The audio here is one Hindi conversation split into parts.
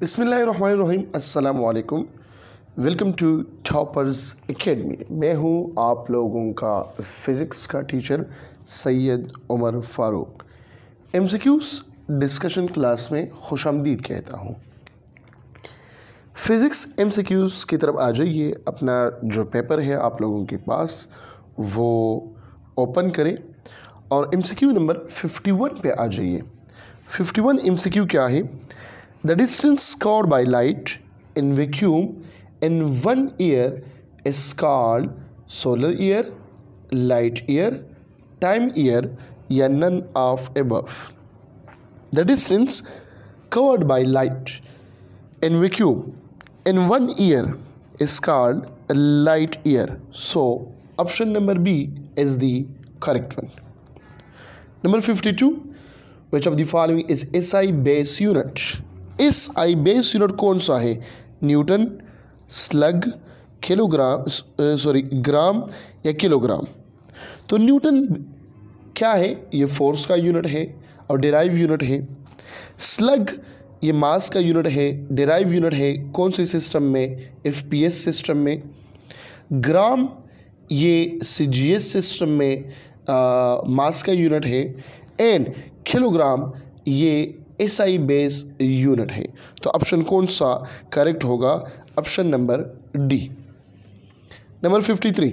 बिस्मिल्लाहिर्रहमानिर्रहीम, अस्सलामु अलैकुम। Welcome to toppers academy. मैं हूं आप लोगों का फ़िज़िक्स का teacher Syed Umar Farooq. MCQs discussion class में खुशामदीद कहता हूं। फ़िज़िक्स एमसीक्यूज़ की तरफ आ जाइए। अपना जो पेपर है आप लोगों के पास वो ओपन करें और एमसीक्यू नंबर 51 पे आ जाइए। 51 एमसीक्यू क्या है? The distance covered by light in vacuum in 1 year is called solar year, light year, time year, या none of above. The distance covered by light in vacuum in 1 year is called a light year. So option number B is the correct one. Number 52. Which of the following is SI base unit? SI base unit कौन सा है? न्यूटन, स्लग, किलोग्राम, ग्राम या किलोग्राम? तो न्यूटन क्या है? ये फोर्स का यूनिट है और डिराइव यूनिट है। स्लग ये मास का यूनिट है, डिराइव यूनिट है कौन से सिस्टम में? FPS सिस्टम में। ग्राम ये CGS सिस्टम में मास का यूनिट है। एंड किलोग्राम ये SI बेस यूनिट है। तो ऑप्शन कौन सा करेक्ट होगा? Option number D. Number 53.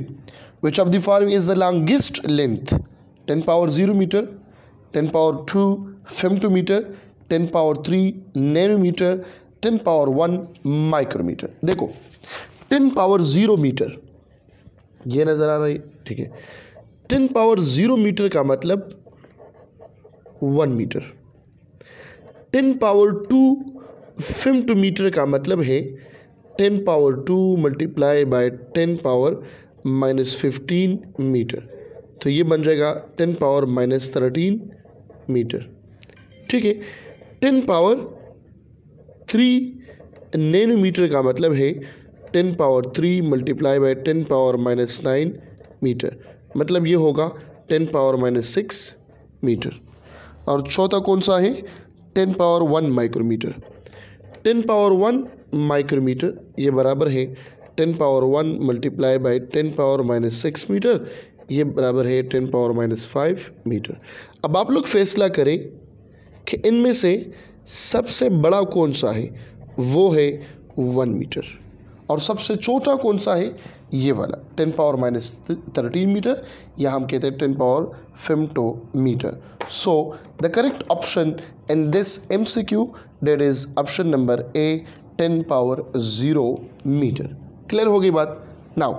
Which of the following is the longest length? 10 power 0 metre, 10 power 2 femtometre, 10 power 3 nanometre, 10 power 1 micrometre. देखो 10 पावर 0 मीटर ये नज़र आ रहा है, ठीक है। 10 पावर 0 मीटर का मतलब 1 मीटर। 10 पावर 2 फेम्टोमीटर का मतलब है 10 power 2 multiply by 10 power -15 metre. तो ये बन जाएगा 10 पावर -13 मीटर, ठीक है। 10 पावर 3 नैनोमीटर का मतलब है 10 power 3 multiply by 10 power -9 metre, मतलब ये होगा 10 पावर -6 मीटर। और चौथा कौन सा है? 10 पावर 1 माइक्रोमीटर। 10 पावर 1 माइक्रोमीटर ये बराबर है 10 power 1 multiply by 10 power -6 metre, ये बराबर है 10 पावर -5 मीटर। अब आप लोग फैसला करें कि इनमें से सबसे बड़ा कौन सा है? वो है 1 मीटर। और सबसे छोटा कौन सा है? ये वाला 10 पावर -13 मीटर, या हम कहते हैं 10 power femtometre. So the correct option in this MCQ that is option number A, 10 power 0 metre. Clear हो गई बात? Now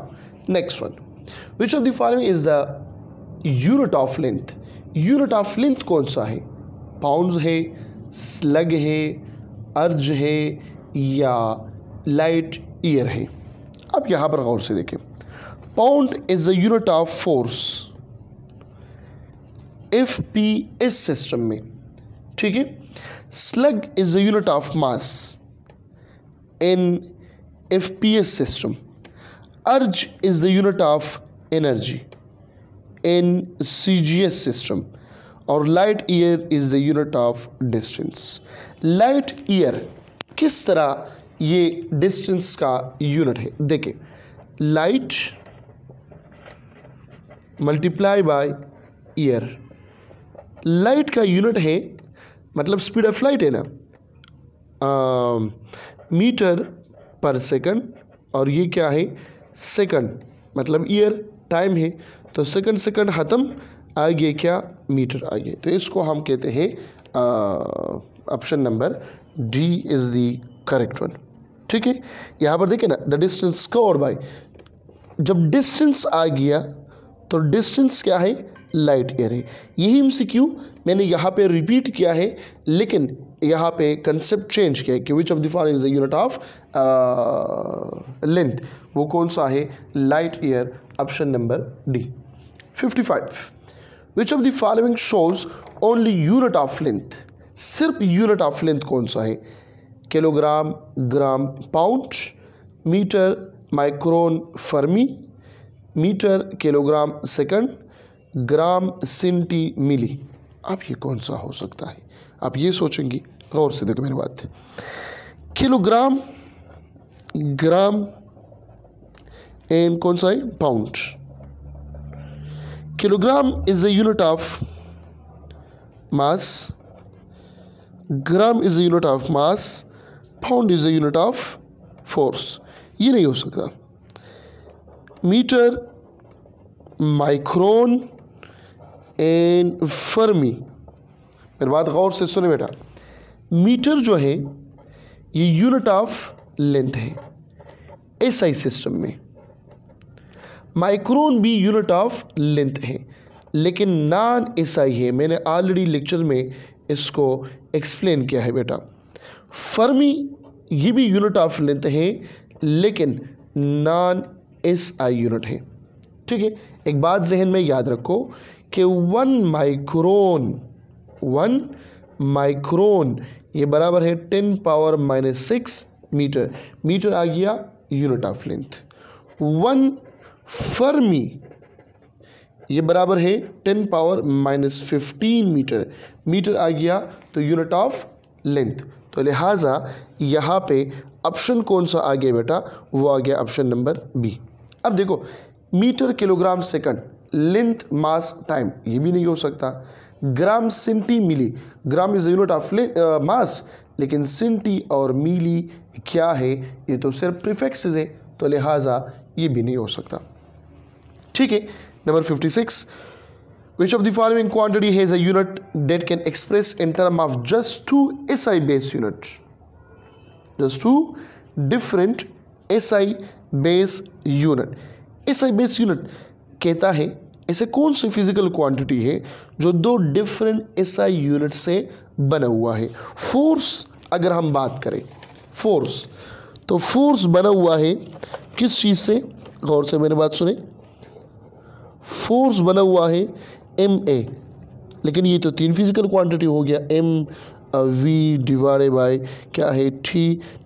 next one. Which of the following is the unit of length? Unit of length कौन सा है? पाउंड्स है, स्लग है, अर्ज है या लाइट ईयर है? अब यहां पर गौर से देखें। Pound is the unit of force FPS system में, ठीक है। Slug is the unit of mass in FPS system. Erg is the unit of energy in CGS system. और light year is the unit of distance. Light year किस तरह ये डिस्टेंस का यूनिट है? देखिए, light multiply by year. Light का यूनिट है, मतलब स्पीड ऑफ लाइट है ना, मीटर पर सेकंड, और ये क्या है? सेकंड, मतलब ईयर टाइम है, तो सेकंड सेकंड ख़त्म, आगे क्या? मीटर आगे। तो इसको हम कहते हैं option number D is the correct one, ठीक है। यहाँ पर देखिए ना, द डिस्टेंस कवर्ड बाय, जब डिस्टेंस आ गया तो डिस्टेंस क्या है? लाइट ईयर है। यही MCQ मैंने यहाँ पे रिपीट किया है, लेकिन यहाँ पे कंसेप्ट चेंज किया है कि which of the following is the unit of length, वो कौन सा है? Light year, option number D. 55. Which of the following shows only unit of length? सिर्फ यूनिट ऑफ लेंथ कौन सा है? Kilogram, gram, pound, metre, micron, fermi, metre, kilogram, second, gram, centi, milli. अब ये कौन सा हो सकता है? आप ये सोचेंगी, गौर से देखो मेरी बात। किलोग्राम, ग्राम एंड कौन सा है, pound. Kilogram is a unit of mass, gram is a unit of mass, pound is a unit of force. ये नहीं हो सकता। Metre, micron and fermi. मेरी बात गौर से सुने बेटा। मीटर जो है ये यूनिट ऑफ लेंथ है एसआई सिस्टम में। माइक्रोन भी यूनिट ऑफ लेंथ है लेकिन नॉन एसआई है। मैंने ऑलरेडी लेक्चर में इसको एक्सप्लेन किया है बेटा। फर्मी ये भी यूनिट ऑफ लेंथ है लेकिन नॉन एसआई यूनिट है। ठीक है, एक बात जहन में याद रखो कि 1 माइक्रोन ये बराबर है 10⁻⁻⁶ मीटर। मीटर आ गया यूनिट ऑफ लेंथ। 1 फर्मी ये बराबर है 10⁻⁻15 मीटर। मीटर आ गया तो यूनिट ऑफ लेंथ। तो लिहाजा यहाँ पे ऑप्शन कौन सा आ गया बेटा, वो आ गया ऑप्शन नंबर बी। अब देखो metre, kilogram, second, length, mass, time, ये भी नहीं हो सकता। Gram, centi, milli. Gram is unit of mass लेकिन सेंटी और मिली क्या है, ये तो सिर्फ प्रीफिक्सेस है, तो लिहाजा ये भी नहीं हो सकता। ठीक है, number 56, which of the following quantity has a unit that can express in term of just two SI base units? Just two different SI base unit. SI base unit कहता है ऐसे कौन सी फिजिकल क्वांटिटी है जो दो डिफरेंट SI यूनिट से बना हुआ है। फोर्स अगर हम बात करें, फोर्स, तो फोर्स बना हुआ है किस चीज़ से, गौर से मेरी बात सुने। फोर्स बना हुआ है MA, लेकिन ये तो तीन फिजिकल क्वांटिटी हो गया, MV डिवाइडेड बाय क्या है T।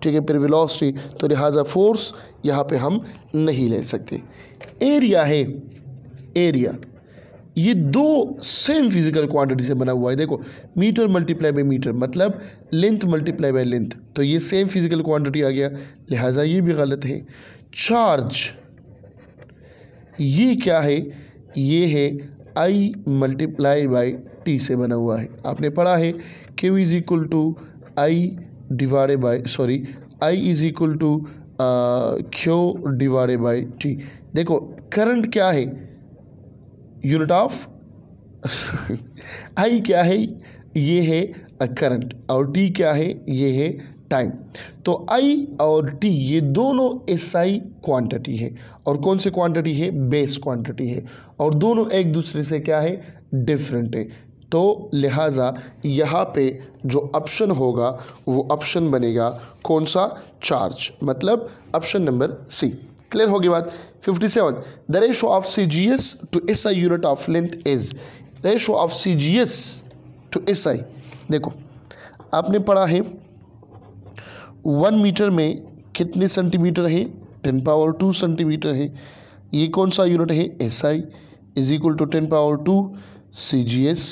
ठीक है, फिर वेलोसिटी, तो लिहाजा फोर्स यहाँ पे हम नहीं ले सकते। एरिया है, एरिया ये दो सेम फिजिकल क्वांटिटी से बना हुआ है। देखो मीटर मल्टीप्लाई बाय मीटर मतलब लेंथ मल्टीप्लाई बाय लेंथ, तो ये सेम फिजिकल क्वांटिटी आ गया, लिहाजा ये भी गलत है। चार्ज ये क्या है, ये है I मल्टीप्लाई बाई T से बना हुआ है। आपने पढ़ा है Q is equal to I divided by I is equal to Q divided by T। देखो करंट क्या है, यूनिट ऑफ I क्या है, ये है करंट, और T क्या है, ये है टाइम। तो I और T ये दोनों SI क्वांटिटी है, और कौन सी क्वांटिटी है, बेस क्वांटिटी है, और दोनों एक दूसरे से क्या है, डिफरेंट है। तो लिहाजा यहाँ पे जो ऑप्शन होगा वो ऑप्शन बनेगा कौन सा, चार्ज, मतलब ऑप्शन नंबर सी। क्लियर होगी बात। 57, the ratio of CGS to SI unit of length is. Ratio of CGS to SI, देखो आपने पढ़ा है 1 मीटर में कितने सेंटीमीटर है, 10⁻² सेंटीमीटर है। ये कौन सा यूनिट है, SI is equal to 10⁻² CGS।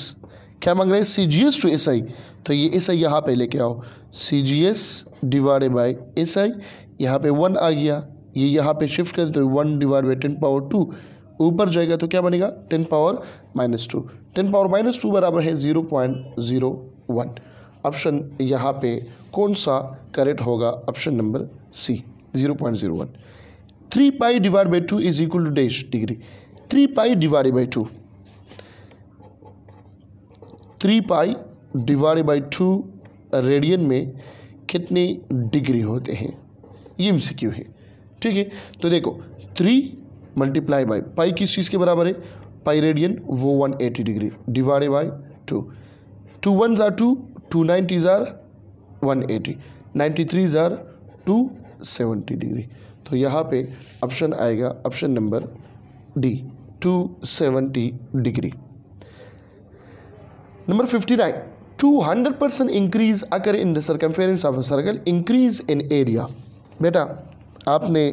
क्या मांग रहे हैं, CGS टू SI, तो ये SI यहाँ पे लेके आओ, CGS डिवाइडेड बाय SI, यहाँ पे 1 आ गया, ये यहाँ पे शिफ्ट करें तो 1 डिवाइड बाई 10⁻², ऊपर जाएगा तो क्या बनेगा 10⁻⁻²। 10⁻⁻² बराबर है 0.01। ऑप्शन यहाँ पे कौन सा करेक्ट होगा, option number C 0.01। 3 pi divide by 2 is equal to dash degree. 3 pi divide by 2, 3 pi divide by 2 radian में कितने डिग्री होते हैं, ये MCQ है। ठीक है, तो देखो 3 मल्टीप्लाई बाई पाई किस चीज़ के बराबर है, पाई रेडियन, वो 180 degree divided by 2। 2 1s are 2, 2 90s are 180, 93s are 270 degree. तो यहाँ पे ऑप्शन आएगा option number D 270 degree. Number 59, 200% increase occur in the circumference of a circle, increase in area. बेटा आपने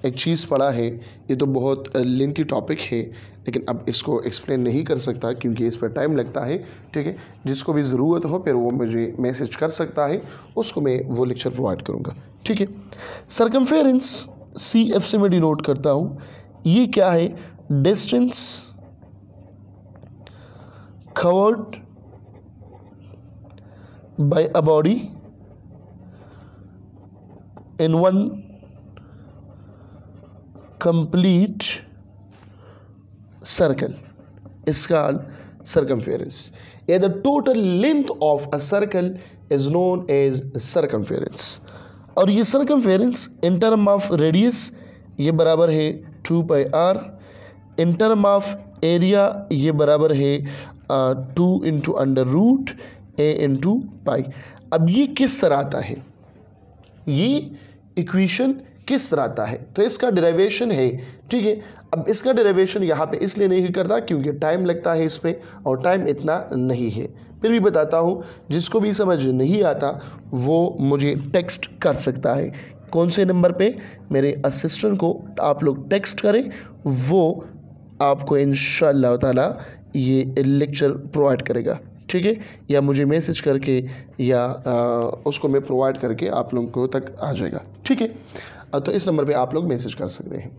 एक चीज़ पढ़ा है, ये तो बहुत लेंथी टॉपिक है, लेकिन अब इसको एक्सप्लेन नहीं कर सकता क्योंकि इस पर टाइम लगता है। ठीक है, जिसको भी ज़रूरत हो फिर वो मुझे मैसेज कर सकता है, उसको मैं वो लेक्चर प्रोवाइड करूँगा। ठीक है, सर्कमफेरेंस CF से मैं डिनोट करता हूँ। ये क्या है? Distance covered by a body in one complete circle is called circumference. Yeah, the total length of a circle is known as circumference. और ये circumference in term of radius ये बराबर है 2 pi r, in term of area ये बराबर है 2 into under root a into pi। अब ये किस तरह आता है, ये इक्वेशन किस तरह आता है? तो इसका डेरिवेशन है। ठीक है, अब इसका डेरिवेशन यहाँ पे इसलिए नहीं करता क्योंकि टाइम लगता है इस पे और टाइम इतना नहीं है। फिर भी बताता हूँ, जिसको भी समझ नहीं आता वो मुझे टेक्स्ट कर सकता है। कौन से नंबर पे? मेरे असिस्टेंट को आप लोग टेक्स्ट करें, वो आपको इंशाअल्लाह ताला ये लेक्चर प्रोवाइड करेगा। ठीक है, या मुझे मैसेज करके या उसको मैं प्रोवाइड करके आप लोगों तक आ जाएगा। ठीक है, तो इस नंबर पे आप लोग मैसेज कर सकते हैं,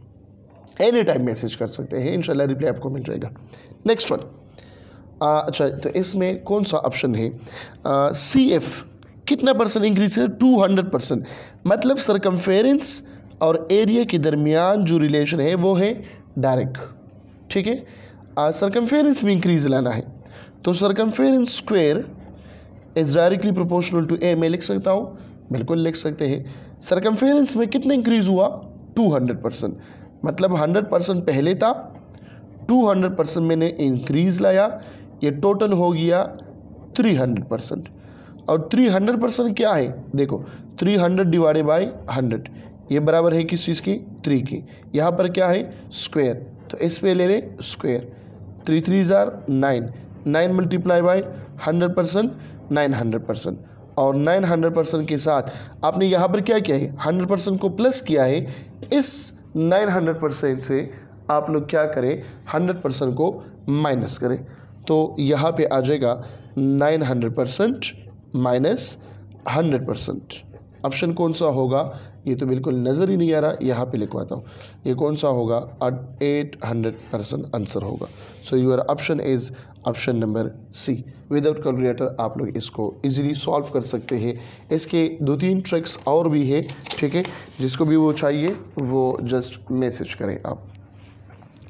एनी टाइम मैसेज कर सकते हैं, इंशाल्लाह रिप्लाई आपको मिल जाएगा। नेक्स्ट वन, अच्छा तो इसमें कौन सा ऑप्शन है? CF कितना परसेंट इंक्रीज है? 200%। मतलब सरकमफेरेंस और एरिया के दरमियान जो रिलेशन है वो है डायरेक्ट। ठीक है, सरकमफेरेंस में इंक्रीज लाना है तो circumference square is directly proportional to a मैं लिख सकता हूँ, बिल्कुल लिख सकते हैं। सरकमफेरेंस में कितना इंक्रीज हुआ? 200%। मतलब 100% पहले था, 200% मैंने इंक्रीज लाया, ये टोटल हो गया 300%। और 300% क्या है? देखो 300 डिवाइडेड बाई 100 ये बराबर है किस चीज़ की? 3 की। यहाँ पर क्या है? स्क्वायर, तो इस पे ले लें स्क्वायर। 3 3 9, 9 multiply by 100%, 900%। और 900% के साथ आपने यहाँ पर क्या किया है? 100% को प्लस किया है। इस 900% से आप लोग क्या करें? 100% को माइनस करें, तो यहाँ पे आ जाएगा 900% माइनस 100%। ऑप्शन कौन सा होगा? ये तो बिल्कुल नज़र ही नहीं आ रहा, यहाँ पे लिखवाता हूँ। ये कौन सा होगा? 800% आंसर होगा। So your option is option number C. Without calculator आप लोग इसको इजीली सॉल्व कर सकते हैं। इसके 2-3 ट्रिक्स और भी है। ठीक है, जिसको भी वो चाहिए वो जस्ट मैसेज करें आप।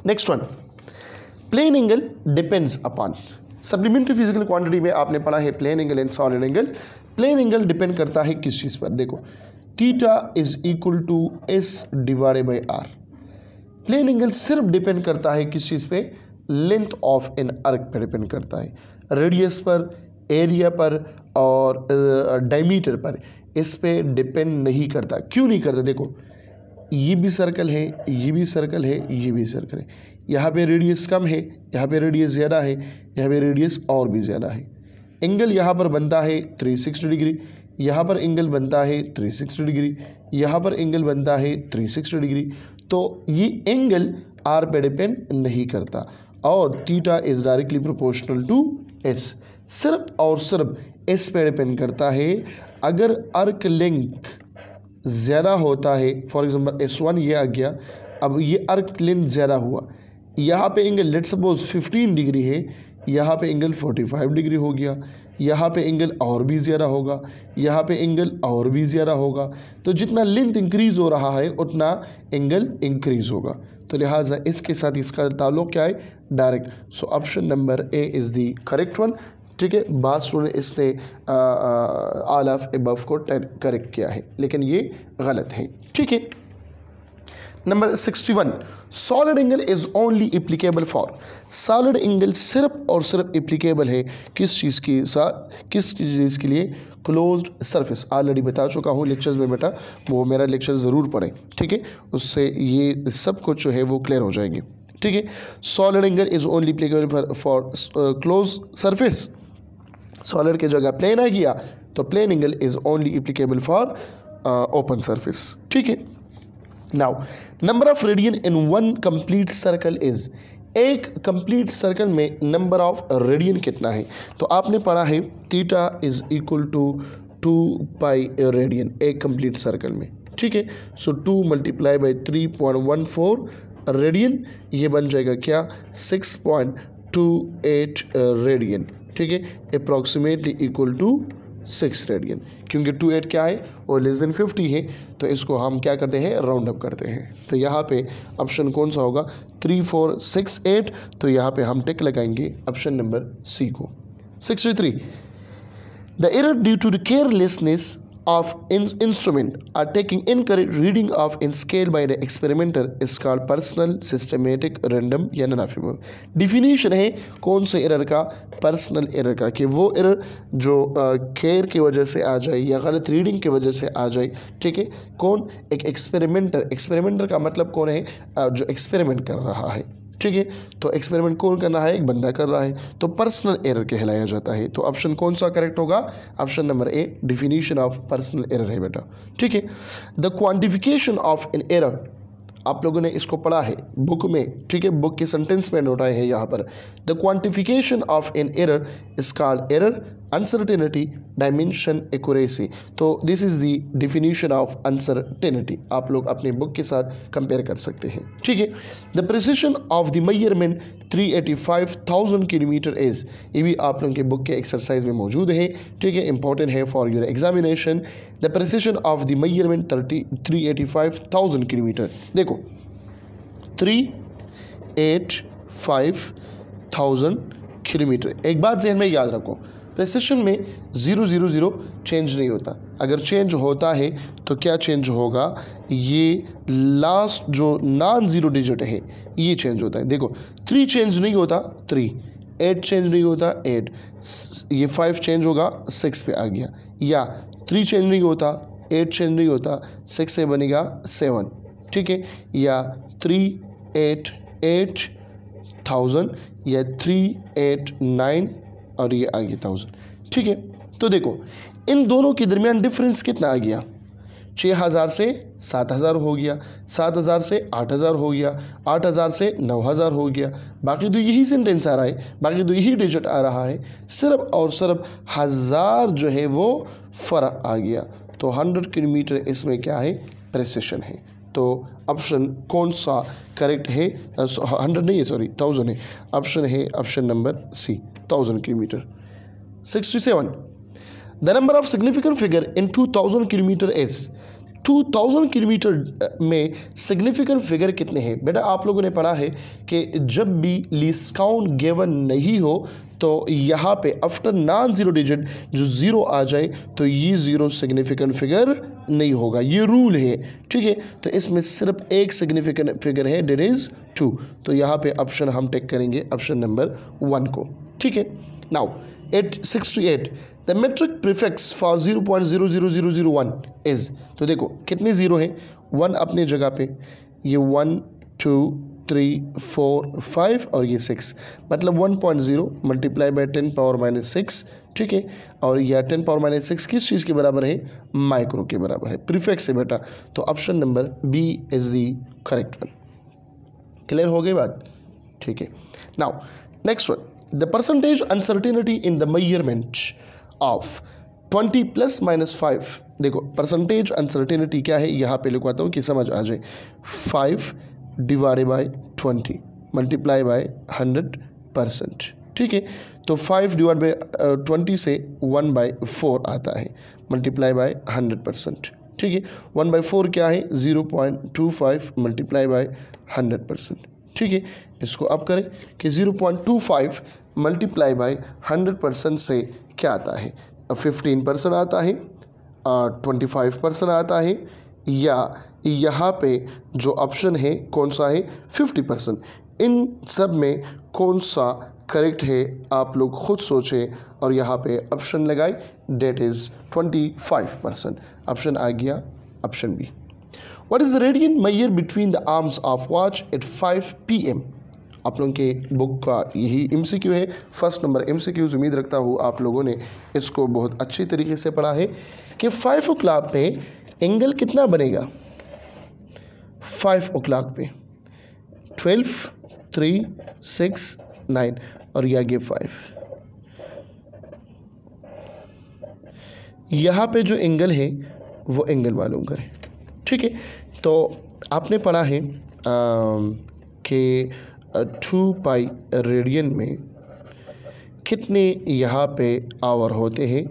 Next one, plane angle depends upon. Supplementary physical quantity में आपने पढ़ा है plane angle and solid angle. Plane angle depend करता है किस चीज़ पर? देखो theta is equal to S divided by R. Plane angle सिर्फ डिपेंड करता है किस चीज़ पे? लेंथ ऑफ एन आर्क पर डिपेंड करता है, रेडियस पर, एरिया पर और डायमीटर पर। इस पे डिपेंड नहीं करता। क्यों नहीं करता? देखो ये भी सर्कल है, ये भी सर्कल है, ये भी सर्कल है। यहाँ पे रेडियस कम है, यहाँ पे रेडियस ज़्यादा है, यहाँ पे रेडियस और भी ज़्यादा है। एंगल यहाँ पर बनता है 360 डिग्री, यहाँ पर एंगल बनता है 360 डिग्री, यहाँ पर एंगल बनता है 360 डिग्री। तो ये एंगल आर पे डिपेंड नहीं करता और theta is directly proportional to S. सिर्फ और सिर्फ एस पे डिपेंड करता है। अगर आर्क लेंथ ज़्यादा होता है, फॉर एग्जांपल S1 ये आ गया, अब ये आर्क लेंथ ज़्यादा हुआ, यहाँ पे एंगल लेट सपोज 15 डिग्री है, यहाँ पे एंगल 45 डिग्री हो गया, यहाँ पे एंगल और भी ज़्यादा होगा, यहाँ पे एंगल और भी ज़्यादा होगा। तो जितना लेंथ इंक्रीज़ हो रहा है उतना एंगल इंक्रीज़ होगा। तो लिहाजा इसके साथ इसका ताल्लुक़ क्या है? Direct. So option number A is the correct one. ठीक है, बाद स्टूडेंट इसने ऑल ऑफ अबव को करेक्ट किया है, लेकिन ये गलत है। ठीक है, number 61, solid angle is only applicable for. Solid angle सिर्फ और सिर्फ एप्लीकेबल है किस चीज़ के साथ? किस चीज़ के लिए? Closed surface. ऑलरेडी बता चुका हूँ लेक्चर्स में बेटा, वो मेरा लेक्चर ज़रूर पढ़ें। ठीक है, उससे ये सब कुछ जो है वो क्लियर हो जाएंगे। ठीक है, solid angle is only applicable for close surface. Solid की जगह प्लेन आ गया तो plane angle is only applicable for open surface. ठीक है, now number of radian in one complete circle is, एक कंप्लीट सर्कल में नंबर ऑफ रेडियन कितना है? तो आपने पढ़ा है theta is equal to 2 pi radian एक कंप्लीट सर्कल में, ठीक है। सो 2 मल्टीप्लाई बाई 3.14 रेडियन, ये बन जाएगा क्या 6.28 रेडियन, ठीक है, अप्रॉक्सीमेटली इक्वल टू 6 रेडियन। क्योंकि 28 क्या है और लेस देन 50 है, तो इसको हम क्या करते हैं, राउंड अप करते हैं। तो यहाँ पे ऑप्शन कौन सा होगा 3468, तो यहाँ पे हम टिक लगाएंगे ऑप्शन नंबर सी को। 63 the error due to the carelessness of instrument are taking incorrect reading of in scale by the experimenter is called personal systematic random या non-affirmative। डिफिनीशन है कौन से एरर का, पर्सनल एरर का, कि वो एरर जो केयर की वजह से आ जाए या गलत रीडिंग की वजह से आ जाए, ठीक है। कौन, एक एक्सपेरिमेंटर, एक्सपेरिमेंटर का मतलब कौन है, जो एक्सपेरिमेंट कर रहा है, ठीक है। तो एक्सपेरिमेंट कौन कर रहा है, एक बंदा कर रहा है, तो पर्सनल एरर कहलाया जाता है। तो ऑप्शन कौन सा करेक्ट होगा, option number A, definition of personal error है बेटा, ठीक है। The quantification of an error, आप लोगों ने इसको पढ़ा है बुक में, ठीक है, बुक के सेंटेंस में नोट आए हैं यहाँ पर। The quantification of an error is called error, uncertainty, dimension, accuracy. तो this is the definition of uncertainty, आप लोग अपने बुक के साथ कंपेयर कर सकते हैं, ठीक है। The precision of the measurement 385,000 kilometre is, ये भी आप लोगों के बुक के एक्सरसाइज में मौजूद है, ठीक है, इंपॉर्टेंट है for your examination. The precision of the measurement 385,000 kilometre, देखो 385,000 किलोमीटर। एक बात ज़हन में याद रखो, प्रिसिशन में 000 चेंज नहीं होता, अगर चेंज होता है तो क्या चेंज होगा, ये लास्ट जो नॉन ज़ीरो डिजिट है ये चेंज होता है। देखो 3 चेंज नहीं होता 3, 8 चेंज नहीं होता 8, ये 5 चेंज होगा 6 पे आ गया, या 3 चेंज नहीं होता 8 चेंज नहीं होता 6 से बनेगा 7, ठीक है, या 388,000 या 389 और ये आ गया 1000, ठीक है। तो देखो इन दोनों के दरमियान डिफरेंस कितना आ गया, 6000 से 7000 हो गया, 7000 से 8000 हो गया, 8000 से 9000 हो गया, बाकी तो यही सेंटेंस आ रहा है, बाकी तो यही डिजिट आ रहा है, सिर्फ और सिर्फ 1000 जो है वो फ़र्क आ गया। तो 100 किलोमीटर इसमें क्या है, प्रिसिशन है। तो ऑप्शन कौन सा करेक्ट है, 100 नहीं है, सॉरी 1000 है, ऑप्शन है option number C, 1000 kilometre. 67 the number of significant figure in 2000 kilometre is, 2000 kilometre में सिग्निफिकेंट फिगर कितने हैं? बेटा आप लोगों ने पढ़ा है कि जब भी लीस्ट काउंट गिवन नहीं हो तो यहाँ पे आफ्टर नॉन ज़ीरो डिजिट जो ज़ीरो आ जाए तो ये ज़ीरो सिग्निफिकेंट फिगर नहीं होगा, ये रूल है, ठीक है। तो इसमें सिर्फ एक सिग्निफिकेंट फिगर है, डेट इज़ 2, तो यहाँ पे ऑप्शन हम टेक करेंगे ऑप्शन नंबर 1 को, ठीक है। Now 68 the metric prefix for 0.00001 is, तो देखो कितने ज़ीरो हैं, 1 अपने जगह पे, ये 1 2 3 4 5 और ये 6, मतलब 1.0 मल्टीप्लाई बाई 10 पावर माइनस 6, ठीक है। और यह 10 पावर माइनस 6 किस चीज़ के बराबर है, माइक्रो के बराबर है, प्रीफिक्स है बेटा। तो option number B is the correct one. Clear हो गई बात, ठीक है। Now next one, the percentage uncertainty in the measurement of 20 + -5। देखो परसेंटेज अनसर्टेनिटी क्या है, यहाँ पे लिखवाता हूँ कि समझ आ जाए। 5 डिवाइडेड बाई 20 मल्टीप्लाई बाई 100%, ठीक है। तो 5 डिवाइड बाई 20 से 1/4 आता है, मल्टीप्लाई बाई 100%, ठीक है। 1/4 क्या है, 0.25 मल्टीप्लाई बाई 100%, ठीक है। इसको अब करें कि 0.25 मल्टीप्लाई बाई 100% से क्या आता है, 15% आता है, 25% आता है, या यहाँ पे जो ऑप्शन है कौन सा है, 50%। इन सब में कौन सा करेक्ट है आप लोग खुद सोचें और यहाँ पे ऑप्शन लगाए, डेट इज़ 25%। ऑप्शन आ गया option B. What is the radian measure between the arms of watch at 5 PM? आप लोगों के बुक का यही MCQ है, फर्स्ट नंबर MCQ। उम्मीद रखता हूँ आप लोगों ने इसको बहुत अच्छी तरीके से पढ़ा है कि 5 o'clock पे एंगल कितना बनेगा, 5 o'clock पे 12, 3, 6, 9 और ये आगे 5। यहाँ पे जो एंगल है वो एंगल मालूम करें। ठीक है, तो आपने पढ़ा है कि 2 पाई रेडियन में कितने यहाँ पे आवर होते हैं?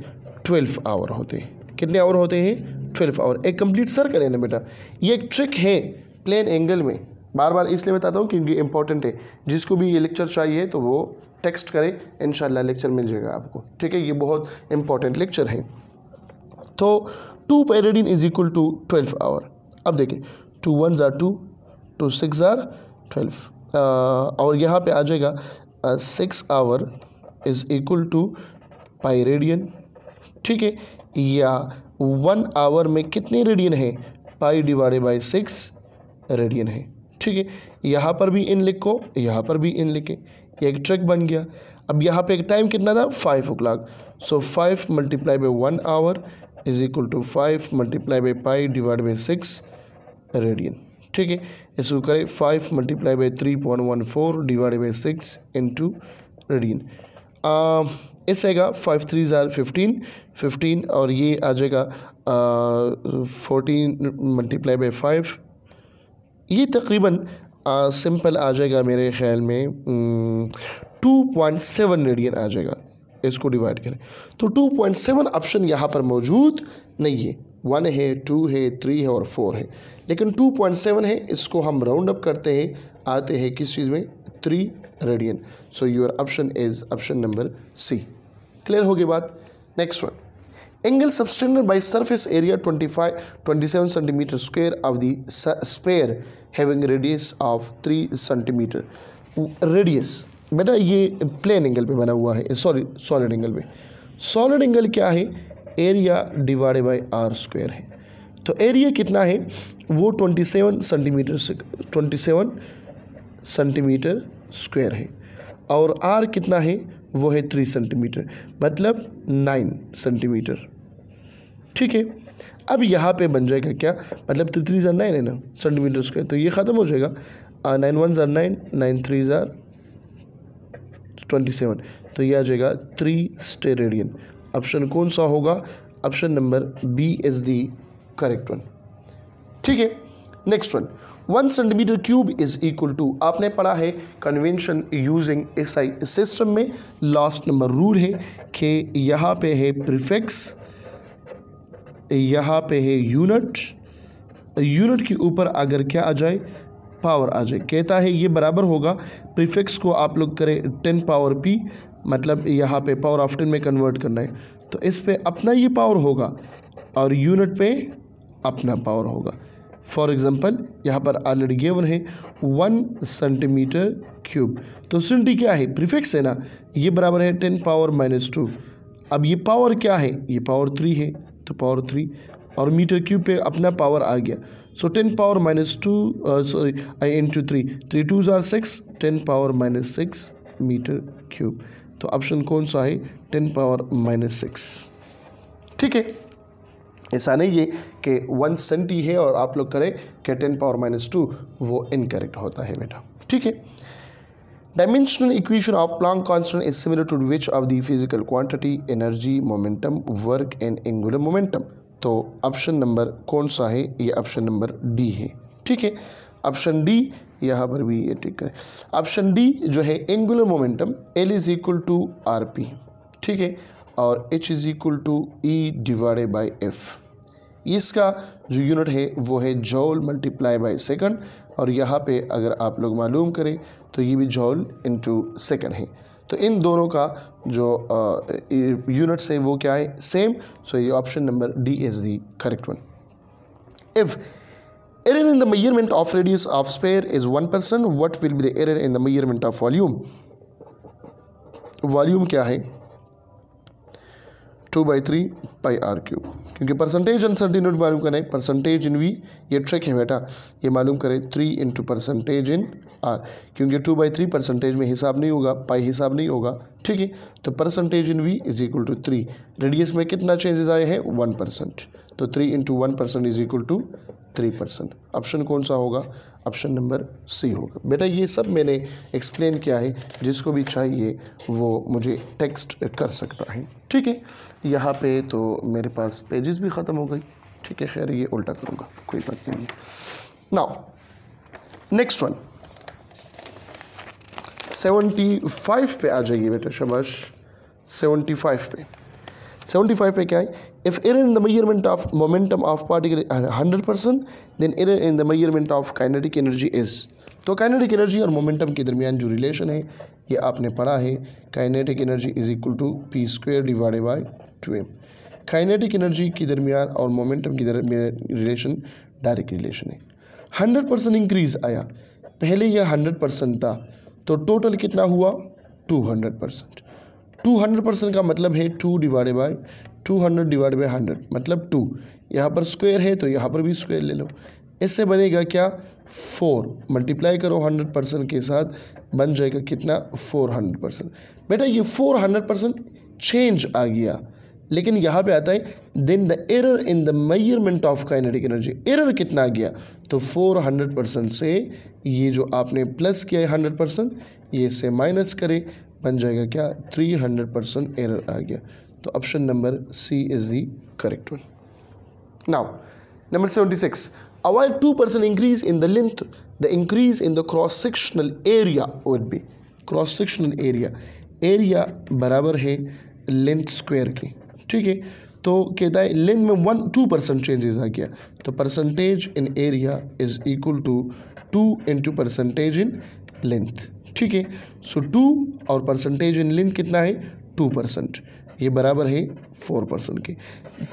12 आवर होते हैं। कितने आवर होते हैं? 12 आवर। एक कंप्लीट सर्कल है ना बेटा, ये एक ट्रिक है प्लेन एंगल में। बार बार इसलिए बताता हूँ क्योंकि इंपॉर्टेंट है। जिसको भी ये लेक्चर चाहिए तो वो टेक्स्ट करे, इंशाल्लाह लेक्चर मिल जाएगा आपको। ठीक है, ये बहुत इंपॉर्टेंट लेक्चर है। तो 2 pi radian is equal to 12 hour. अब देखिए 2 1s are 2, 2 6s are 12 और यहाँ पे आ जाएगा 6 hour is equal to pi radian. ठीक है, या 1 आवर में कितने रेडियन है? पाई डिवाइडेड बाई 6 रेडियन है। ठीक है, यहाँ पर भी इन लिखो, यहाँ पर भी इन लिखे, एक ट्रिक बन गया। अब यहाँ पे एक टाइम कितना था? 5 o'clock। So 5 multiply by 1 hour is equal to 5 multiply by pi divide by 6 radian. ठीक है, इसको करें 5 multiply by 3.14 divide by 6 into radian. इस आएगा 5 3s are 15 और ये आ जाएगा 14 मल्टीप्लाई बाई 5। ये तकरीबन सिंपल आ जाएगा मेरे ख्याल में 2.7 रेडियन आ जाएगा। इसको डिवाइड करें तो 2.7 ऑप्शन यहाँ पर मौजूद नहीं है। 1 है, 2 है, 3 है और 4 है, लेकिन 2.7 है। इसको हम राउंड अप करते हैं, आते हैं किस चीज़ में? 3 radian. So your option is option number C. Clear होगी बात? Next one, angle subtended by surface area 27 centimetre square of the sphere having radius of 3 centimetre. Radius बेटा ये प्लेन एंगल पे बना हुआ है, सॉरी सॉलिड एंगल पे। सॉलिड एंगल क्या है? Area divided by R square है। तो एरिया कितना है? वो 27 सेंटीमीटर स्क्वायर है और आर कितना है? वो है 3 सेंटीमीटर, मतलब 9 सेंटीमीटर। ठीक है, अब यहाँ पे बन जाएगा क्या? मतलब 3 9 है ना सेंटीमीटर स्क्वायर, तो ये ख़त्म हो जाएगा। 9 1s are 9, 9 3s are 27, तो ये आ जाएगा 3 स्टेरेडियन। ऑप्शन कौन सा होगा? Option number B is the correct one. ठीक है, next one, 1 centimetre cube is equal to, आपने पढ़ा है कन्वेंशन यूजिंग एसआई सिस्टम में लास्ट नंबर रूल है कि यहाँ पे है प्रीफिक्स, यहाँ पे है यूनिट, यूनिट के ऊपर अगर क्या आ जाए? पावर आ जाए। कहता है ये बराबर होगा, प्रीफिक्स को आप लोग करें 10 पावर p, मतलब यहाँ पे पावर ऑफ 10 में कन्वर्ट करना है, तो इस पे अपना ये पावर होगा और यूनिट पे अपना पावर होगा। फॉर एग्जांपल यहाँ पर ऑलरेडी गिवन है 1 सेंटीमीटर क्यूब, तो सेंटी क्या है? प्रीफिक्स है ना, ये बराबर है 10 पावर -2। अब ये पावर क्या है? ये पावर 3 है, तो पावर 3 और मीटर क्यूब पे अपना पावर आ गया। So 10 power -2 into 3 2s are 6, 10 power -6 metre cube. तो ऑप्शन कौन सा है? 10 पावर -6। ठीक है, ऐसा नहीं है कि 1 सेंटी है और आप लोग करें कि 10 पावर -2, वो इनकरेक्ट होता है बेटा। ठीक है, dimensional equation of Planck constant is similar to which of the physical quantity? Energy, momentum, work and angular momentum. तो ऑप्शन नंबर कौन सा है? ये ऑप्शन नंबर डी है। ठीक है, ऑप्शन डी यहाँ पर भी ये टिक करें। ऑप्शन डी जो है angular momentum, L is equal to R P. ठीक है, और H is equal to E divided by F. इसका जो यूनिट है वो है जॉल मल्टीप्लाई बाई सेकंड, और यहाँ पे अगर आप लोग मालूम करें तो ये भी जॉल इनटू सेकंड है। तो इन दोनों का जो यूनिट्स है वो क्या है? सेम। सो ये option number D is the correct one. If error in the measurement of radius of sphere is 1%, what will be the error in the measurement of volume? Volume क्या है? 2/3 पाई आर क्यूब, क्योंकि परसेंटेज अनसर्टेन यूनिट मालूम करना है। परसेंटेज इन वी ये ट्रिक है बेटा, ये मालूम करें 3 इंटू परसेंटेज इन आर, क्योंकि 2/3 परसेंटेज में हिसाब नहीं होगा, पाई हिसाब नहीं होगा, ठीक है। तो percentage in V is equal to 3। Radius में कितना चेंजेस आए हैं? 1%, तो 3 into 1% is equal to 3%। Option कौन सा होगा? ऑप्शन नंबर सी होगा। बेटा ये सब मैंने एक्सप्लेन किया है, जिसको भी चाहिए वो मुझे टेक्स्ट कर सकता है, ठीक है। यहाँ पे तो मेरे पास पेजेस भी ख़त्म हो गई, ठीक है। खैर ये उल्टा करूँगा, कोई बात नहीं है। नाउ नेक्स्ट वन 75 पे आ जाइए बेटा, शाबाश। 75 पे क्या है? If error in the measurement of momentum of particle 100%, then error in the measurement of kinetic energy is. तो काइनेटिक एनर्जी और मोमेंटम के दरमियान जो रिलेशन है ये आपने पढ़ा है। Kinetic energy is equal to p² divided by 2m। Kinetic energy के दरमियान और मोमेंटम के दरमियान रिलेशन डायरेक्ट रिलेशन है। 100% इंक्रीज आया, पहले यह 100% था, तो टोटल कितना हुआ? 200%। 200% का मतलब है 2 डिवाइडेड बाई 200 डिवाइड बाई 100, मतलब 2। यहाँ पर स्क्वायर है तो यहाँ पर भी स्क्वायर ले लो। इससे बनेगा क्या? 4 मल्टीप्लाई करो 100% के साथ, बन जाएगा कितना? 400%। बेटा ये 400% चेंज आ गया, लेकिन यहाँ पे आता है then the error in the measurement of kinetic energy. Error कितना आ गया? तो 400% से ये जो आपने प्लस किया है 100%, ये से माइनस करे, बन जाएगा क्या? 300% एरर आ गया। तो option number C is the correct one. Now number 76, avoid 2% increase in the length, the increase in the cross sectional area would be. Cross sectional area बराबर है लेंथ स्क्वायर की, ठीक है। तो कहता है लेंथ में 2% चेंजेस आ गया, तो percentage in area is equal to 2 into percentage in length, ठीक है। सो 2 और परसेंटेज इन लेंथ कितना है? 2%, ये बराबर है 4% के।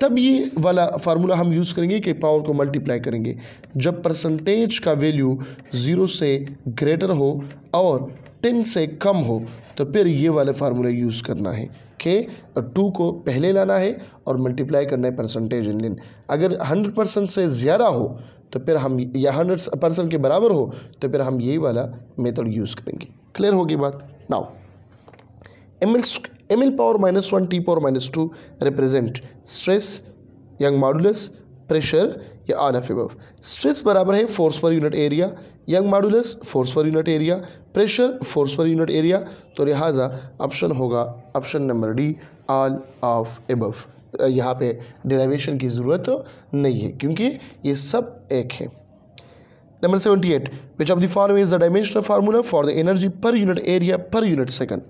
तब ये वाला फार्मूला हम यूज़ करेंगे कि पावर को मल्टीप्लाई करेंगे जब परसेंटेज का वैल्यू 0 से ग्रेटर हो और 10 से कम हो, तो फिर ये वाला फार्मूला यूज़ करना है कि 2 को पहले लाना है और मल्टीप्लाई करना है परसेंटेज इन लेंथ। अगर 100% से ज़्यादा हो तो फिर हम, या 100% के बराबर हो तो फिर हम यही वाला मेथड यूज़ करेंगे। क्लियर होगी बात? Now ml power -1 t power -2 represent stress, young modulus, pressure या ऑल ऑफ अबव। स्ट्रेस बराबर है force per unit area, young modulus force per unit area, pressure force per unit area. तो लिहाजा ऑप्शन होगा option number D, all of above. यहाँ पे डेरिवेशन की ज़रूरत नहीं है क्योंकि ये सब एक है। Number 78, which of the following is the dimensional formula for the energy per unit area per unit second.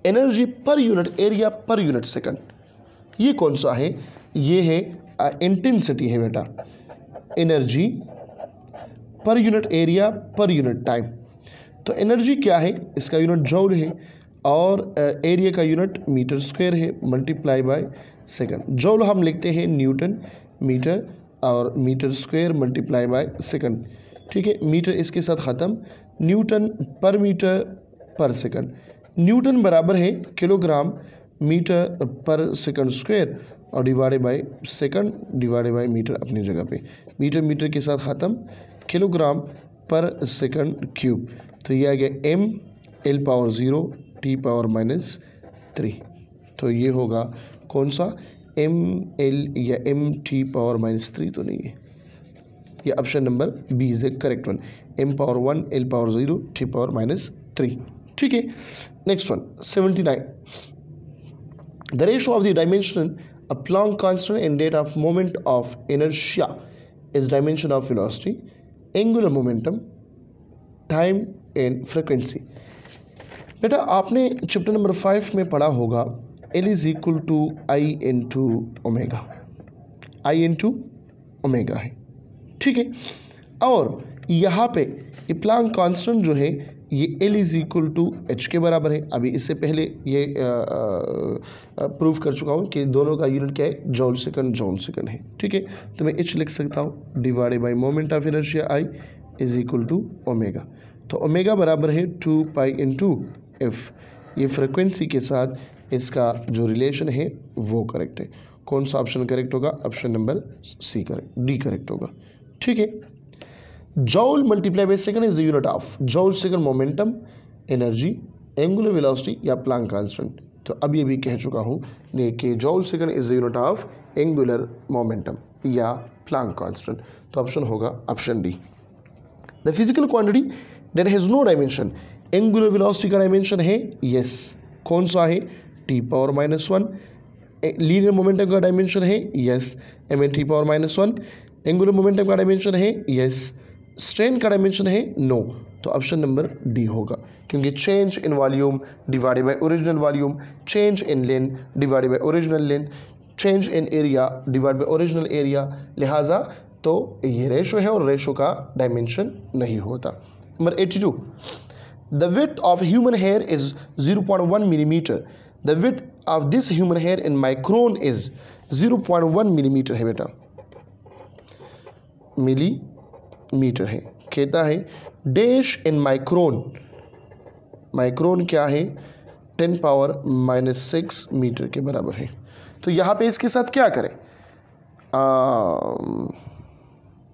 Energy per unit area per unit second, ये कौन सा है? ये है इंटेंसिटी है बेटा, energy per unit area per unit time. तो एनर्जी क्या है? इसका यूनिट जूल है और एरिया का यूनिट मीटर स्क्वायर है मल्टीप्लाई बाय सेकंड। जूल हम लिखते हैं न्यूटन मीटर और metre square multiply by second, ठीक है। मीटर इसके साथ ख़त्म, Newton per metre per second. Newton बराबर है kilogram metre per second square और divided by second divided by metre अपनी जगह पे। मीटर के साथ ख़त्म, किलोग्राम पर सेकंड क्यूब। तो ये आ गया m l power 0 t power -3। तो ये होगा कौन सा? m l या m t पावर -3 तो नहीं है, ये option number B is a correct one. m power 1 l power 0 t power -3, ठीक है। Next one 79, the ratio of the dimension of Planck constant and rate of moment of inertia is dimension of velocity, angular momentum, time and frequency। बेटा आपने चैप्टर नंबर 5 में पढ़ा होगा L is equal to I into omega, I into omega है, ठीक है। और यहाँ पे ये प्लांक कांस्टेंट जो है ये L is equal to H के बराबर है। अभी इससे पहले ये प्रूव कर चुका हूँ कि दोनों का यूनिट क्या है? जॉल सेकंड है, ठीक है। तो मैं H लिख सकता हूँ divided by moment of inertia I is equal to omega. तो ओमेगा बराबर है 2 पाई इंटू एफ। ये फ्रिक्वेंसी के साथ इसका जो रिलेशन है वो करेक्ट है। कौन सा ऑप्शन करेक्ट होगा? Option number C correct, D correct होगा। ठीक है, joule multiply by second is the unit of joule second momentum, energy, angular velocity या प्लैंक कांस्टेंट। तो अब ये भी कह चुका हूँ कि joule second is the unit of angular momentum या प्लैंक कांस्टेंट। तो ऑप्शन होगा option D. The physical quantity that has no dimension, angular velocity का डायमेंशन है यस, कौन सा है? t⁻⁻1। लीनियर मोमेंटम का डायमेंशन है यस, m(t⁻⁻1). एंगुलर मोमेंटम का डायमेंशन है यस, स्ट्रेन का डायमेंशन है नो। तो ऑप्शन नंबर डी होगा, क्योंकि change in volume divided by original volume, change in length divided by original length, change in area divide by original area, लिहाजा तो ये रेशो है और रेशो का डायमेंशन नहीं होता। Number 82, the width of human here is 0.1 millimetre. The width of this human here in micron is 0.1 millimetre है बेटा, मिलीमीटर है। कहता है डैश इन माइक्रोन, माइक्रोन क्या है? 10⁻⁻6 मीटर के बराबर है। तो यहाँ पे इसके साथ क्या करें?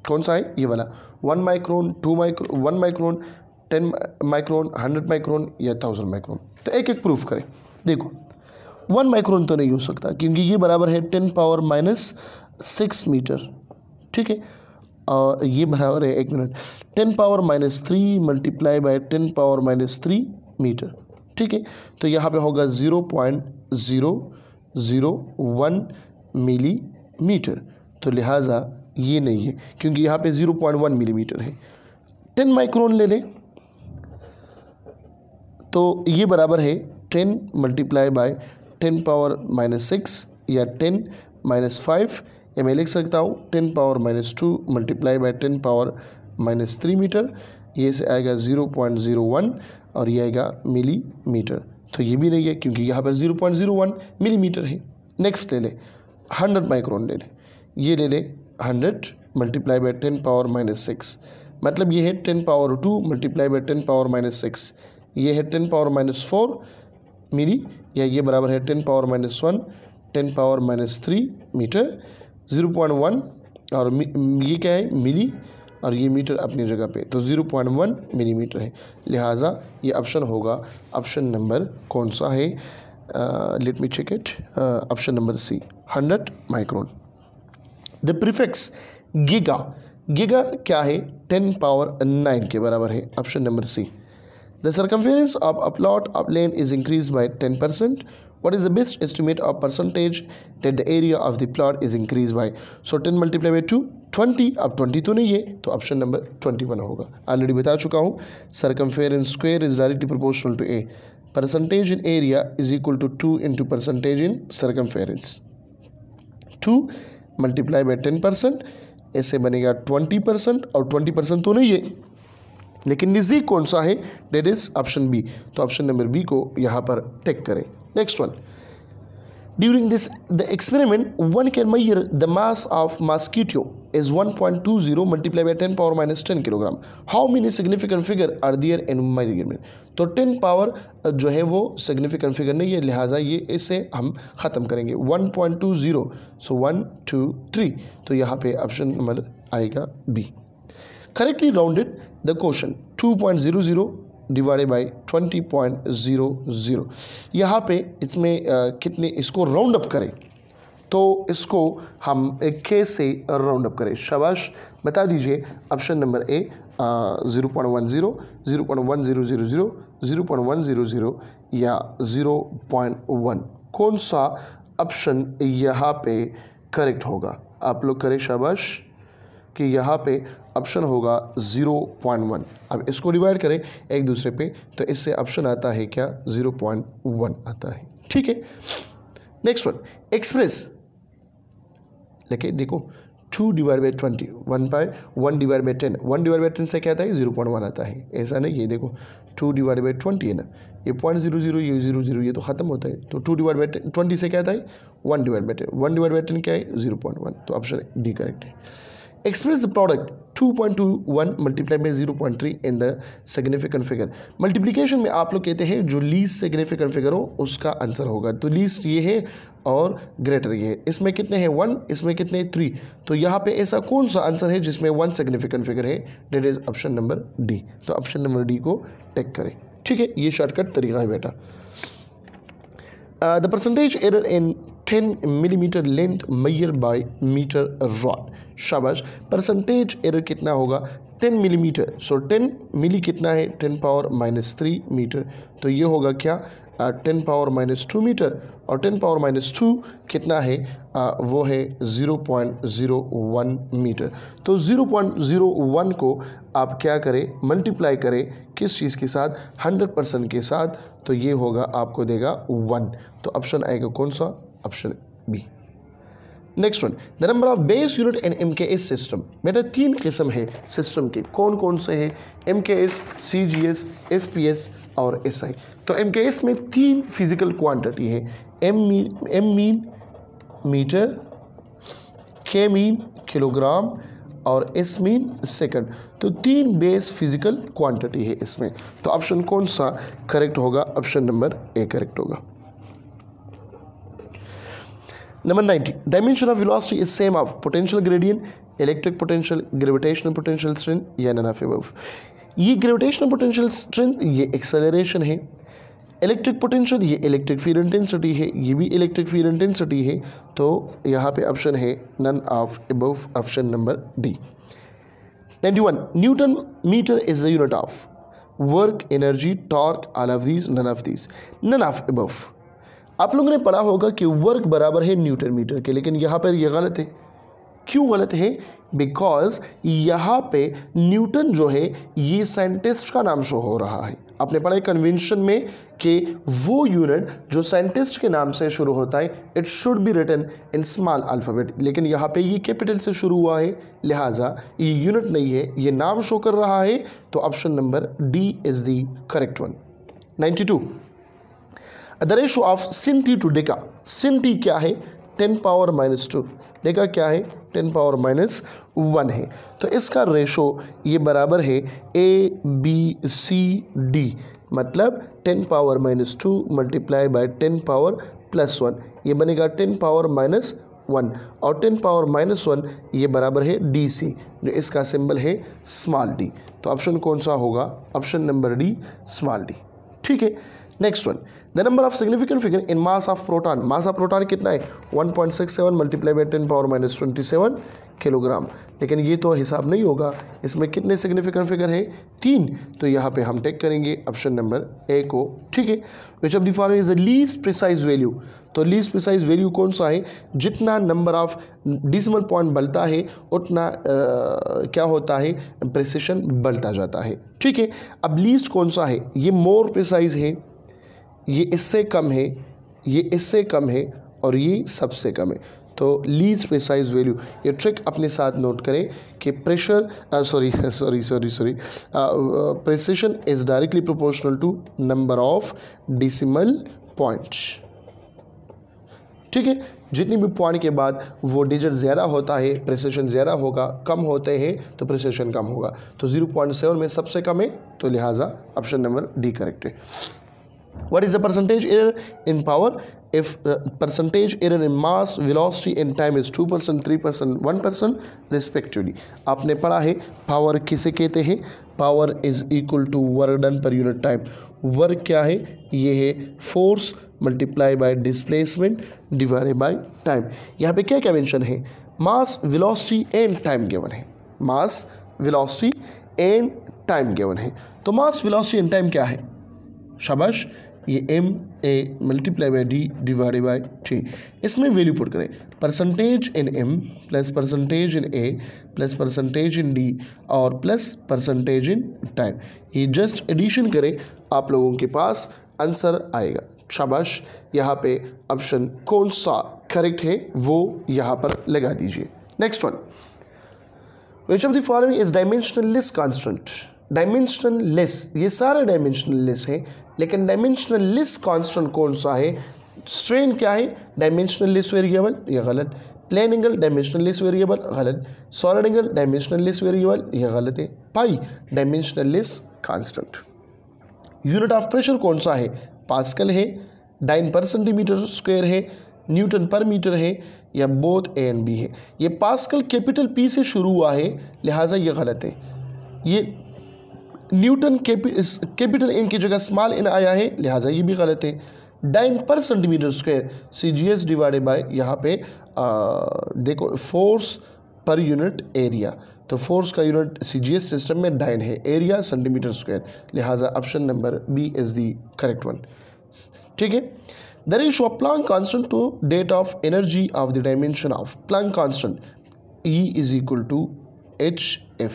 कौन सा है? ये वाला 1 micron, 2 micron, 1 micron, 10 micron, 100 micron या 1000 माइक्रोन। तो एक एक प्रूफ करें। देखो 1 माइक्रोन तो नहीं हो सकता, क्योंकि ये बराबर है 10⁻⁻6 मीटर। ठीक है, और ये बराबर है 1 मिनट 10⁻⁻3 मल्टीप्लाई बाय 10⁻⁻3 मीटर। ठीक है, तो यहाँ पे होगा 0.001 मिलीमीटर। तो लिहाजा ये नहीं है, क्योंकि यहाँ पे 0.1 मिलीमीटर है। 10 माइक्रोन ले लें तो ये बराबर है 10 मल्टीप्लाई बाय 10⁻⁻6 या 10⁻⁵, या मैं लिख सकता हूँ 10⁻⁻2 मल्टीप्लाई बाय 10⁻⁻3 मीटर। ये से आएगा 0.01 और ये आएगा मिलीमीटर। तो ये भी नहीं है, क्योंकि यहाँ पर 0.01 मिलीमीटर है। नेक्स्ट ले ले 100 माइक्रोन ले ले, ये ले ले 100 मल्टीप्लाई बाय 10⁻⁻6, मतलब ये है 10⁻2 मल्टीप्लाई बाय 10⁻⁻6, ये है 10⁻⁻4 मिली, या ये बराबर है 10⁻⁻1 10⁻⁻3 मीटर। 0.1 और ये क्या है? मिली, और ये मीटर अपनी जगह पे, तो 0.1 मिलीमीटर है। लिहाजा ये ऑप्शन होगा, ऑप्शन नंबर कौन सा है? Let me check it, option number C 100 micron. The prefix giga, giga क्या है? 10⁻9 के बराबर है, option number C. The circumference of a plot of land is increase by 10%. What is the best estimate of percentage that the area of the plot is increased by? So 10 multiplied by 2 20। अब 20 तो नहीं है, तो ऑप्शन नंबर 21 होगा। ऑलरेडी बता चुका हूँ, circumference square is directly proportional to A, percentage in area is equal to 2 into percentage in circumference. 2 multiply by 10%, ऐसे बनेगा 20%, और 20% तो नहीं है, लेकिन नज़दीक कौन सा है? That is option B. तो ऑप्शन नंबर बी को यहाँ पर टिक करें। Next one, during this the experiment one can measure the mass of mosquito is 1.20 multiply by 10⁻⁻10 kilogram. How many significant figure are there in measurement? तो 10 पावर जो है वो सिग्निफिकेंट फिगर नहीं है, लिहाजा ये इसे हम ख़त्म करेंगे। 1.20, सो 1 2 3, तो यहाँ पे ऑप्शन नंबर आएगा बी। Correctly rounded the question 2.00 divided by 20.00। यहाँ पे इसमें कितने, इसको राउंड अप करें तो इसको हम K से राउंड अप करें। शाबाश, बता दीजिए ऑप्शन नंबर ए 0.10, 0.1000, 0.100 या 0.1, कौन सा ऑप्शन यहाँ पे करेक्ट होगा? आप लोग करें शाबाश, कि यहाँ पे ऑप्शन होगा 0.1। अब इसको डिवाइड करें एक दूसरे पे, तो इससे ऑप्शन आता है क्या? 0.1 आता है। ठीक है, नेक्स्ट वन, एक्सप्रेस लेके देखो 2 divide by 20, 1 divide by 10, 1 divide by 10 से क्या आता है? 0.1 आता है। ऐसा नहीं, ये देखो 2 डिवाइड बाई 20 है ना, ये 0.00, ये 00, ये तो ख़त्म होता है। तो 2 डिवाइड बाई 20 से क्या आता है? 1 डिवाइड बाई 10, 1 डिवाइड बाई 10 क्या है? 0.1। तो ऑप्शन डी करेक्ट है। Express the product 2.21 multiply by 0.3 in the significant figure. Multiplication में आप लोग कहते हैं जो लीस्ट सिग्निफिकेंट फिगर हो उसका आंसर होगा। तो लीस्ट ये है और ग्रेटर ये है। इसमें कितने हैं 1, इसमें कितने 3। तो यहाँ पे ऐसा कौन सा आंसर है जिसमें 1 सिग्निफिकेंट फिगर है? That is option number D. तो ऑप्शन नंबर डी को टिक करें। ठीक है, ये शॉर्टकट तरीका है बेटा। The percentage error in 10 millimeter length measured by meter rod। शाबाश। परसेंटेज एरर कितना होगा? 10 मिलीमीटर। सो 10 मिली कितना है? 10 पावर -3 मीटर। तो ये होगा क्या? 10 पावर -2 मीटर। और 10 पावर -2 कितना है? वो है 0.01 मीटर। तो 0.01 को आप क्या करें? मल्टीप्लाई करें किस चीज़ के साथ? 100% के साथ। तो ये होगा, आपको देगा 1। तो ऑप्शन आएगा कौन सा? Option B. Next one, the number of base unit in MKS system. बेटा 3 किस्म है सिस्टम के। कौन कौन से हैं? MKS, CGS, FPS और SI। तो MKS में 3 फिजिकल क्वांटिटी है। M mean metre, K mean kilogram और S मीन सेकंड। तो 3 बेस फिजिकल क्वांटिटी है इसमें। तो ऑप्शन कौन सा करेक्ट होगा? ऑप्शन नंबर ए करेक्ट होगा। Number 90, dimension of velocity is same of potential gradient, electric potential, gravitational potential strength या none of above। ये gravitational potential strength ये acceleration है, इलेक्ट्रिक पोटेंशियल ये इलेक्ट्रिक फील्ड इंटेंसिटी है, ये भी इलेक्ट्रिक फील्ड इंटेंसिटी है। तो यहाँ पे ऑप्शन है none of above, option number D. 91, newton metre is the unit of work, energy, torque, all of these, none of these, none of above. आप लोगों ने पढ़ा होगा कि वर्क बराबर है न्यूटन मीटर के, लेकिन यहाँ पर यह गलत है। क्यों गलत है? बिकॉज यहाँ पे न्यूटन जो है ये साइंटिस्ट का नाम शो हो रहा है। आपने पढ़ा है कन्वेंशन में कि वो यूनिट जो साइंटिस्ट के नाम से शुरू होता है it should be written in small alphabet, लेकिन यहाँ पे ये कैपिटल से शुरू हुआ है, लिहाजा ये यूनिट नहीं है, ये नाम शो कर रहा है। तो option number D is the correct one. 92, the ratio of sin t to deca. sin t क्या है? 10 पावर -2। डेका क्या है? 10 पावर -1 है। तो इसका रेशो ये बराबर है ABCD, मतलब 10 पावर -2 मल्टीप्लाई बाय 10 पावर +1, ये बनेगा 10 पावर -1। और 10 पावर -1 ये बराबर है DC, जो इसका सिंबल है स्मॉल d। तो ऑप्शन कौन सा होगा? Option number D, small d। ठीक है, next one, the number of significant figure in mass of proton. Mass of proton कितना है? 1.67 मल्टीप्लाई बाई 10 पावर -27 किलोग्राम। लेकिन ये तो हिसाब नहीं होगा, इसमें कितने सिग्निफिकेंट फिगर है? 3। तो यहाँ पे हम टेक करेंगे ऑप्शन नंबर ए को। ठीक है, विच of the following is the least precise value. तो लीस्ट प्रिसाइज वैल्यू कौन सा है? जितना नंबर ऑफ डिसिमल पॉइंट बढ़ता है उतना क्या होता है? प्रिसिशन बढ़ता जाता है। ठीक है, अब लीस्ट कौन सा है? ये मोर प्रिसाइज है, ये इससे कम है, ये इससे कम है और ये सबसे कम है। तो लीस्ट प्रिसाइज वैल्यू, ये ट्रिक अपने साथ नोट करें कि precision is directly proportional to number of decimal points. ठीक है, जितनी भी पॉइंट के बाद वो डिजिट ज़्यादा होता है प्रिसिशन ज़्यादा होगा, कम होते हैं तो प्रिसिशन कम होगा। तो 0.7 में सबसे कम है, तो लिहाजा ऑप्शन नंबर डी करेक्ट है। What is the percentage error in power? If percentage error in mass, velocity and time is 2%, 3%, 1% respectively। आपने पढ़ा है पावर किसे कहते हैं? Power is equal to work done per unit time. Work क्या है? ये है force multiply by displacement divided by time. यहाँ पे क्या क्या मेंशन है? Mass, velocity and time given है। Mass, velocity and time given है। तो मास, वेलोसिटी एंड टाइम क्या है? शाबाश, ये ma multiply by D divided by T. इसमें वैल्यू पुट करें, percentage in m plus percentage in a plus percentage in d और प्लस परसेंटेज इन टाइम। ये जस्ट एडिशन करें, आप लोगों के पास आंसर आएगा। शाबाश, यहाँ पे ऑप्शन कौन सा करेक्ट है वो यहाँ पर लगा दीजिए। Next one, which of the following is dimensional less constant. Dimensional less, ये सारे डायमेंशनल लेस है, लेकिन डायमेंशनल लेस कांस्टेंट कौन सा है? स्ट्रेन क्या है? डायमेंशनल लेस वेरिएबल, ये गलत। प्लेन एंगल डायमेंशनलेस वेरिएबल गलत, सॉलिड एंगल डायमेंशनलेस वेरिएबल ये गलत है, pi dimensionless constant. Unit of pressure कौन सा है, पास्कल है, डाइन पर सेंटीमीटर स्क्वायर है, न्यूटन पर मीटर है, या बोथ ए एंड बी है। ये पास्कल कैपिटल पी से शुरू हुआ है, लिहाजा ये गलत है। ये न्यूटन कैपिटल एन की जगह स्मॉल एन आया है, लिहाजा ये भी गलत है। Dyne per centimetre square CGS divided by यहाँ पे देखो फोर्स पर यूनिट एरिया, तो फोर्स का यूनिट CGS सिस्टम में डाइन है, एरिया सेंटीमीटर स्क्वायर, लिहाजा option number B is the correct one. ठीक है। The ratio of Planck constant to that of energy of the dimension of Planck constant E is equal to HF।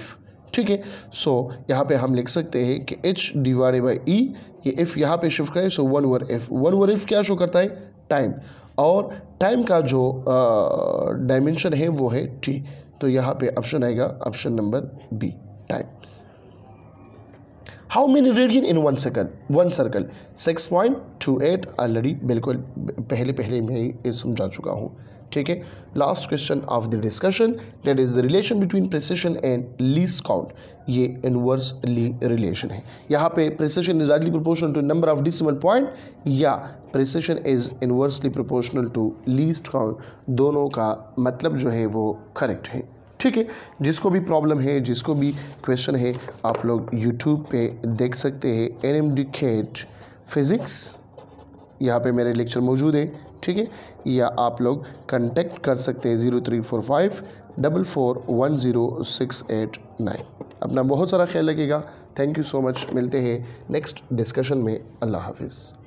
ठीक है। सो यहाँ पे हम लिख सकते हैं कि H डिवाइडेड बाई E, ये F यहाँ पे शिफ्ट करें, सो 1/f क्या शो करता है, टाइम, और टाइम का जो डायमेंशन है वो है T, तो यहाँ पे ऑप्शन आएगा option number B, time. How many radian in one circle 6.28, already बिल्कुल पहले मैं ये समझा चुका हूँ। ठीक है। Last question of the discussion, that is the relation between precision and least count, ये इनवर्सली रिलेशन है। यहाँ पे precision is directly proportional to number of decimal point, या precision is inversely proportional to least count, दोनों का मतलब जो है वो करेक्ट है। ठीक है। जिसको भी प्रॉब्लम है, जिसको भी क्वेश्चन है, आप लोग यूट्यूब पे देख सकते हैं, NMD CAT फिज़िक्स, यहाँ पे मेरे लेक्चर मौजूद है। ठीक है। या आप लोग कांटेक्ट कर सकते हैं 0345 4410 अपना बहुत सारा ख्याल रखिएगा। थैंक यू सो मच, मिलते हैं नेक्स्ट डिस्कशन में। अल्लाह हाफिज़।